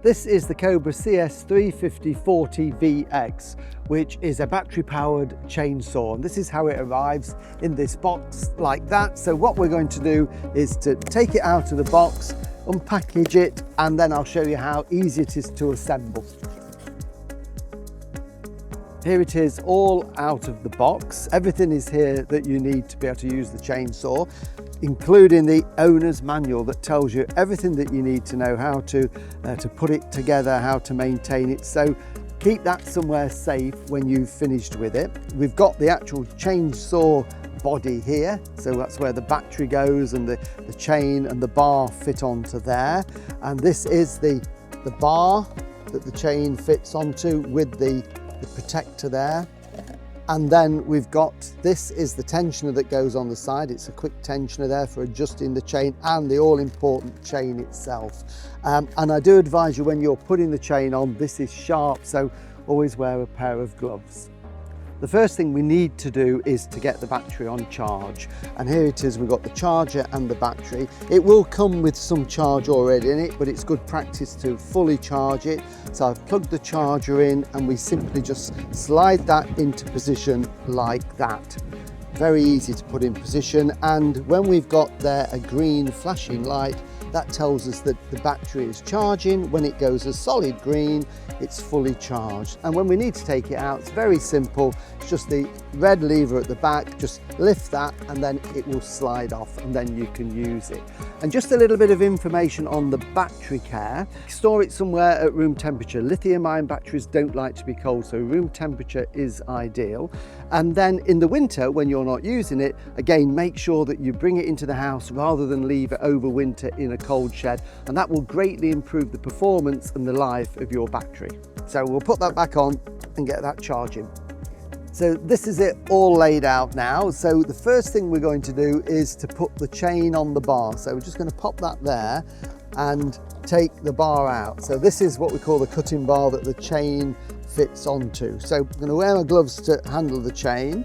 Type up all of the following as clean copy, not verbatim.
This is the Cobra CS35040VX, which is a battery-powered chainsaw. And this is how it arrives in this box like that. So what we're going to do is to take it out of the box, unpackage it, and then I'll show you how easy it is to assemble. Here it is all out of the box. Everything is here that you need to be able to use the chainsaw, including the owner's manual that tells you everything that you need to know how to put it together, how to maintain it. So keep that somewhere safe when you've finished with it. We've got the actual chainsaw body here, so that's where the battery goes and the chain and the bar fit onto there. And this is the bar that the chain fits onto with the protector there. And then we've got, this is the tensioner that goes on the side. It's a quick tensioner there for adjusting the chain and the all-important chain itself. And I do advise you when you're putting the chain on, this is sharp, so always wear a pair of gloves. The first thing we need to do is to get the battery on charge. And here it is, we've got the charger and the battery. It will come with some charge already in it, but it's good practice to fully charge it. So I've plugged the charger in and we simply just slide that into position like that. Very easy to put in position. And when we've got there a green flashing light, that tells us that the battery is charging. When it goes a solid green, it's fully charged. And when we need to take it out, it's very simple. It's just the red lever at the back, just lift that and then it will slide off and then you can use it. And just a little bit of information on the battery care. Store it somewhere at room temperature. Lithium-ion batteries don't like to be cold, so room temperature is ideal. And then in the winter, when you're not using it, again, make sure that you bring it into the house rather than leave it over winter in a cold shed, and that will greatly improve the performance and the life of your battery. So we'll put that back on and get that charging. So this is it all laid out now. So the first thing we're going to do is to put the chain on the bar. So we're just going to pop that there and take the bar out. So this is what we call the cutting bar that the chain fits onto. So I'm going to wear my gloves to handle the chain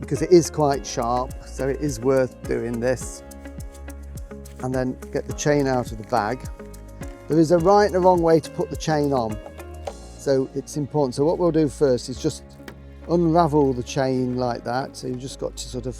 because it is quite sharp, so it is worth doing this. And then get the chain out of the bag. There is a right and a wrong way to put the chain on, so it's important. So what we'll do first is just unravel the chain like that. So you've just got to sort of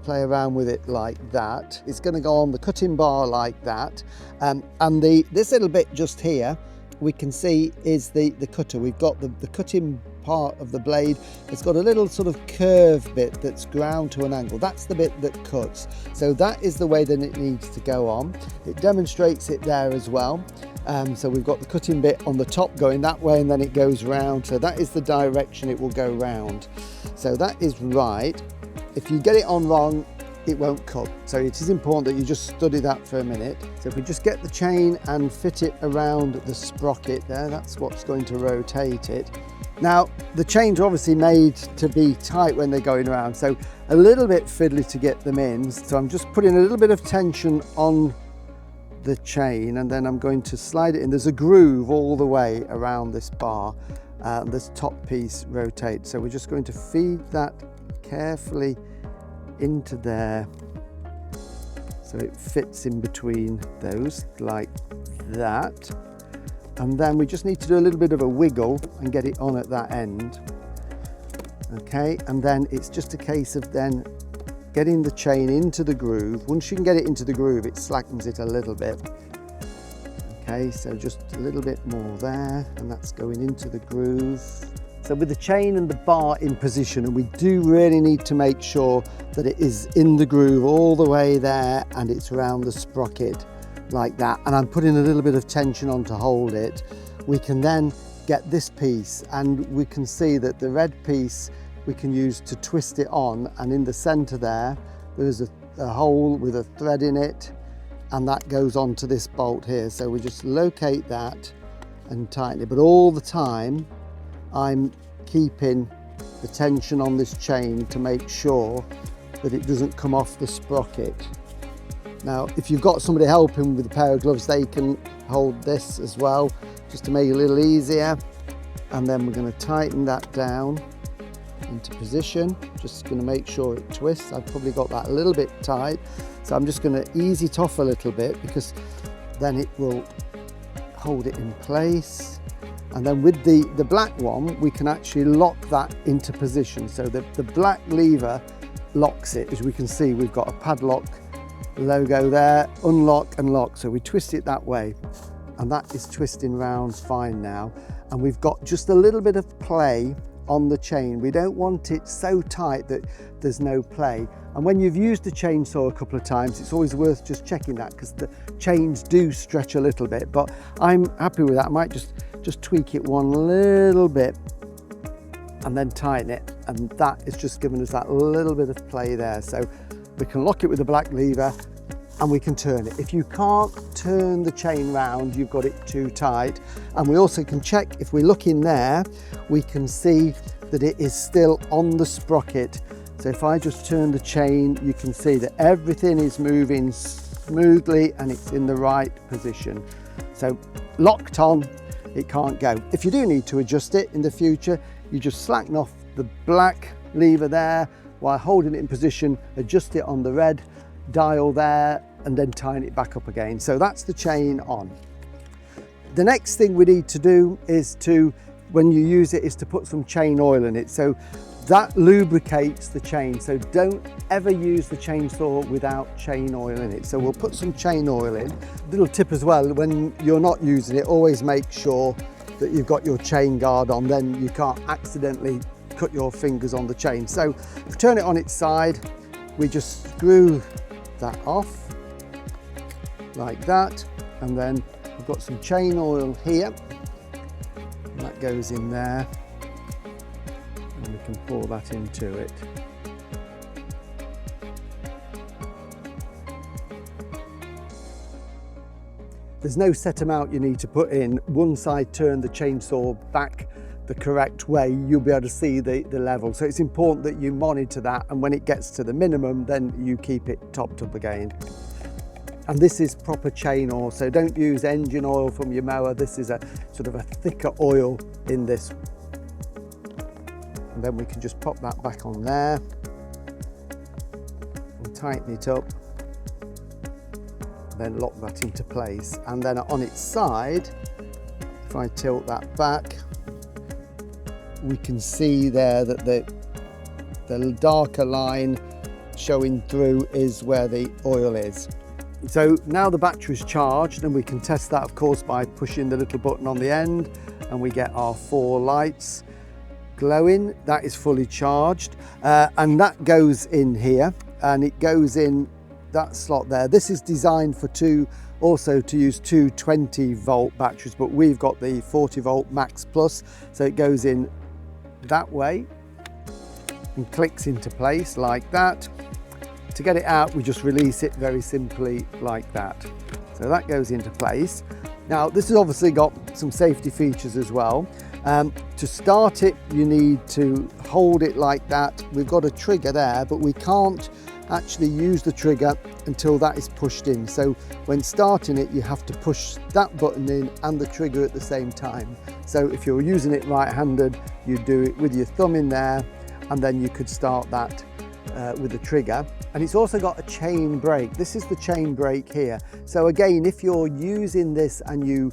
play around with it like that. It's going to go on the cutting bar like that. And this little bit just here, we can see is the cutter. We've got the cutting part of the blade. It's got a little sort of curved bit that's ground to an angle. That's the bit that cuts. So that is the way that it needs to go on. It demonstrates it there as well. So we've got the cutting bit on the top going that way and then it goes round. So that is the direction it will go round. So that is right. If you get it on wrong, it won't cut. So it is important that you just study that for a minute. So if we just get the chain and fit it around the sprocket there, that's what's going to rotate it. Now, the chains are obviously made to be tight when they're going around, so a little bit fiddly to get them in. So I'm just putting a little bit of tension on the chain and then I'm going to slide it in. There's a groove all the way around this bar. This top piece rotates. So we're just going to feed that carefully into there so it fits in between those like that. And then we just need to do a little bit of a wiggle and get it on at that end. Okay, and then it's just a case of then getting the chain into the groove. Once you can get it into the groove, it slackens it a little bit. Okay, so just a little bit more there, and that's going into the groove. So with the chain and the bar in position, and we do really need to make sure that it is in the groove all the way there and it's around the sprocket like that. And I'm putting a little bit of tension on to hold it. We can then get this piece and we can see that the red piece we can use to twist it on, and in the center there is a hole with a thread in it, and that goes on to this bolt here. So we just locate that and tighten it, but all the time I'm keeping the tension on this chain to make sure that it doesn't come off the sprocket. Now, if you've got somebody helping with a pair of gloves, they can hold this as well, just to make it a little easier. And then we're going to tighten that down into position. Just going to make sure it twists. I've probably got that a little bit tight, so I'm just going to ease it off a little bit, because then it will hold it in place. And then with the black one, we can actually lock that into position. So the black lever locks it. As we can see, we've got a padlock logo there, unlock and lock. So we twist it that way, and that is twisting round fine now. And we've got just a little bit of play on the chain. We don't want it so tight that there's no play. And when you've used the chainsaw a couple of times, it's always worth just checking that, because the chains do stretch a little bit. But I'm happy with that. I might just tweak it one little bit and then tighten it, and that is just giving us that little bit of play there. So we can lock it with the black lever and we can turn it. If you can't turn the chain round, you've got it too tight. And we also can check, if we look in there, we can see that it is still on the sprocket. So if I just turn the chain, you can see that everything is moving smoothly and it's in the right position. So locked on, it can't go. If you do need to adjust it in the future, you just slacken off the black lever there while holding it in position, adjust it on the red dial there, and then tighten it back up again. So that's the chain on. The next thing we need to do is to, when you use it, is to put some chain oil in it. So that lubricates the chain. So don't ever use the chainsaw without chain oil in it. So we'll put some chain oil in. Little tip as well, when you're not using it, always make sure that you've got your chain guard on, then you can't accidentally cut your fingers on the chain. So if we turn it on its side, we just screw that off like that, and then we've got some chain oil here, and that goes in there, and we can pour that into it. There's no set amount you need to put in. Once I turn the chainsaw back the correct way, you'll be able to see the level. So it's important that you monitor that, and when it gets to the minimum, then you keep it topped up again. And this is proper chain oil, so don't use engine oil from your mower. This is a sort of a thicker oil in this. And then we can just pop that back on there and tighten it up, then lock that into place. And then on its side, if I tilt that back, we can see there that the darker line showing through is where the oil is. So now the battery's charged, and we can test that, of course, by pushing the little button on the end, and we get our 4 lights glowing. That is fully charged, and that goes in here, and it goes in that slot there. This is designed for also to use two 20-volt batteries, but we've got the 40-volt Max Plus, so it goes in that way and clicks into place like that. To get it out, we just release it very simply like that. So that goes into place. Now, this has obviously got some safety features as well. To start it, you need to hold it like that. We've got a trigger there, but we can't actually use the trigger until that is pushed in. So when starting it, you have to push that button in and the trigger at the same time. So if you're using it right-handed, you do it with your thumb in there, and then you could start that with the trigger. And it's also got a chain brake. This is the chain brake here. So again, if you're using this and you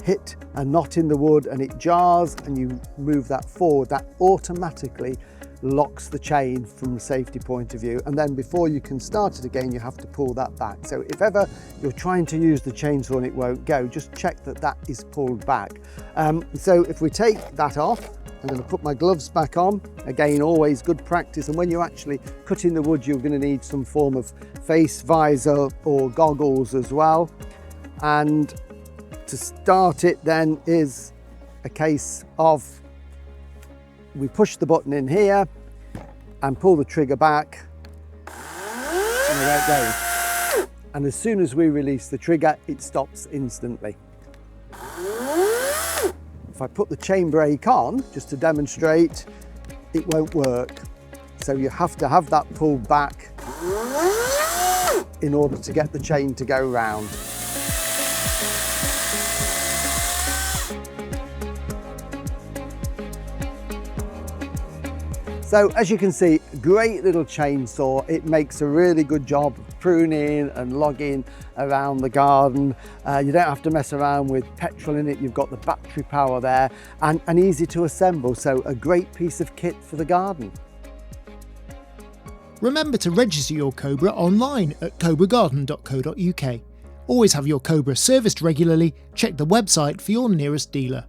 hit a knot in the wood and it jars and you move that forward, that automatically locks the chain from a safety point of view, and then before you can start it again, you have to pull that back. So if ever you're trying to use the chainsaw and it won't go, just check that that is pulled back. So if we take that off, I'm going to put my gloves back on. Again, always good practice, and when you're actually cutting the wood, you're going to need some form of face visor or goggles as well. And to start it then is a case of we push the button in here and pull the trigger back, and there it goes. And as soon as we release the trigger, it stops instantly. If I put the chain brake on, just to demonstrate, it won't work. So you have to have that pulled back in order to get the chain to go round. So as you can see, great little chainsaw. It makes a really good job of pruning and logging around the garden. You don't have to mess around with petrol in it. You've got the battery power there, and easy to assemble. So a great piece of kit for the garden. Remember to register your Cobra online at cobragarden.co.uk. Always have your Cobra serviced regularly. Check the website for your nearest dealer.